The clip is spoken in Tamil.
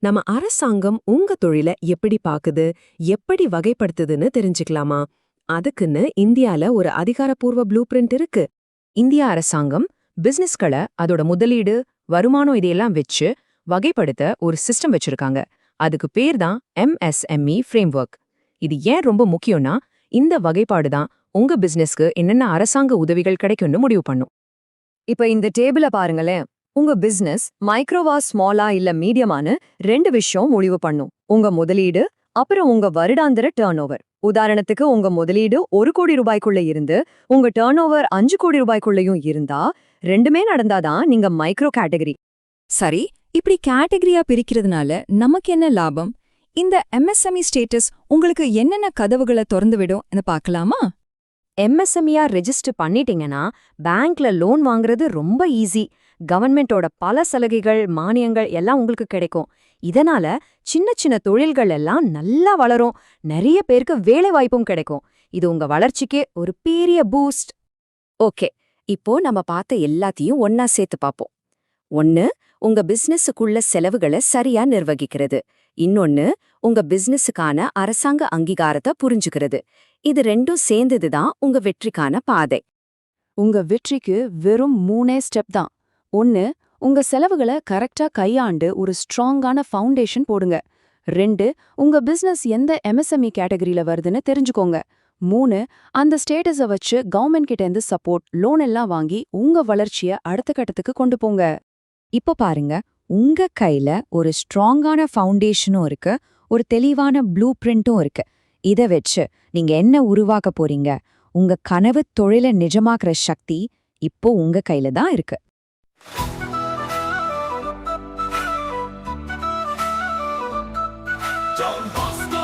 நம்ம அரசாங்கம் உங்க தொழிலை எப்படி பாக்குது, எப்படி வகைப்படுத்துதுன்னு தெரிஞ்சுக்கலாமா? அதுக்குன்னு இந்தியால ஒரு அதிகாரப்பூர்வ ப்ளூ பிரிண்ட் இருக்கு. இந்திய அரசாங்கம் பிசினஸ்களை அதோட முதலீடு, வருமானம் இதையெல்லாம் வச்சு வகைப்படுத்த ஒரு சிஸ்டம் வச்சிருக்காங்க. அதுக்கு பேர் தான் MSME ஃப்ரேம்வொர்க். இது ஏன் ரொம்ப முக்கியம்னா, இந்த வகைப்பாடு தான் உங்க பிசினஸ்க்கு என்னென்ன அரசாங்க உதவிகள் கிடைக்கும்னு முடிவு பண்ணும். இப்ப இந்த டேபிள பாருங்களேன். உங்க பிசினஸ் மைக்ரோவா, ஸ்மாலா இல்ல மீடியமானு ரெண்டு விஷயம் முடிவு பண்ணும். உங்க முதலீடு, அப்புறம் உங்க வருடாந்திர டர்ன் ஓவர். உதாரணத்துக்கு உங்க முதலீடு 1 கோடி ரூபாய்க்குள்ள இருந்து உங்க டர்ன் ஓவர் 5 கோடி ரூபாய்க்குள்ளயும் இருந்தா, ரெண்டுமே நடந்தாதான் நீங்க மைக்ரோ கேட்டகரி. சரி, இப்படி கேட்டகரியா பிரிக்கிறதுனால நமக்கு என்ன லாபம்? இந்த MSME ஸ்டேட்டஸ் உங்களுக்கு என்னென்ன கதவுகளை திறந்து விடும் பார்க்கலாமா? MSMEயா ரெஜிஸ்டர் பண்ணிட்டீங்கன்னா பேங்க்ல லோன் வாங்குறது ரொம்ப ஈஸி. கவர்மெண்டோட பல சலுகைகள், மானியங்கள் எல்லாம் உங்களுக்கு கிடைக்கும். இதனால சின்ன சின்ன தொழில்கள் எல்லாம் நல்லா வளரும். நிறைய பேருக்கு வேலை வாய்ப்பும் கிடைக்கும். இது உங்க வளர்ச்சிக்கே ஒரு பெரிய பூஸ்ட். ஓகே, இப்போ நம்ம பார்த்த எல்லாத்தையும் ஒன்னா சேர்த்து பார்ப்போம். ஒன்னு, உங்க பிசினஸுக்குள்ள செலவுகளை சரியா நிர்வகிக்கிறது. இன்னொன்னு, உங்க பிசினஸுக்கான அரசாங்க அங்கீகாரத்தை புரிஞ்சுக்கிறது. இது ரெண்டும் சேர்ந்ததுதான் உங்க வெற்றிக்கான பாதை. உங்க வெற்றிக்கு வெறும் 3 ஸ்டெப் தான். 1, உங்க செலவுகளை கரெக்டா கையாண்டு ஒரு ஸ்ட்ராங்கான ஃபவுண்டேஷன் போடுங்க. 2, உங்க பிசினஸ் எந்த MSME கேட்டகரியில வருதுன்னு தெரிஞ்சுக்கோங்க. 3, அந்த ஸ்டேட்டஸை வச்சு கவர்மெண்ட் கிட்ட இருந்து சப்போர்ட், லோன் எல்லாம் வாங்கி உங்க வளர்ச்சியை அடுத்த கட்டத்துக்கு கொண்டு போங்க. இப்போ பாருங்க, உங்க கையில ஒரு ஸ்ட்ராங்கான ஃபவுண்டேஷனும் இருக்கு, ஒரு தெளிவான ப்ளூ பிரிண்ட்டும் இருக்கு. இத வச்சு நீங்க என்ன உருவாக்க போறீங்க? உங்க கனவு தொழிலை நிஜமாக்குற சக்தி இப்போ உங்க கையில தான் இருக்கு. John Bosco.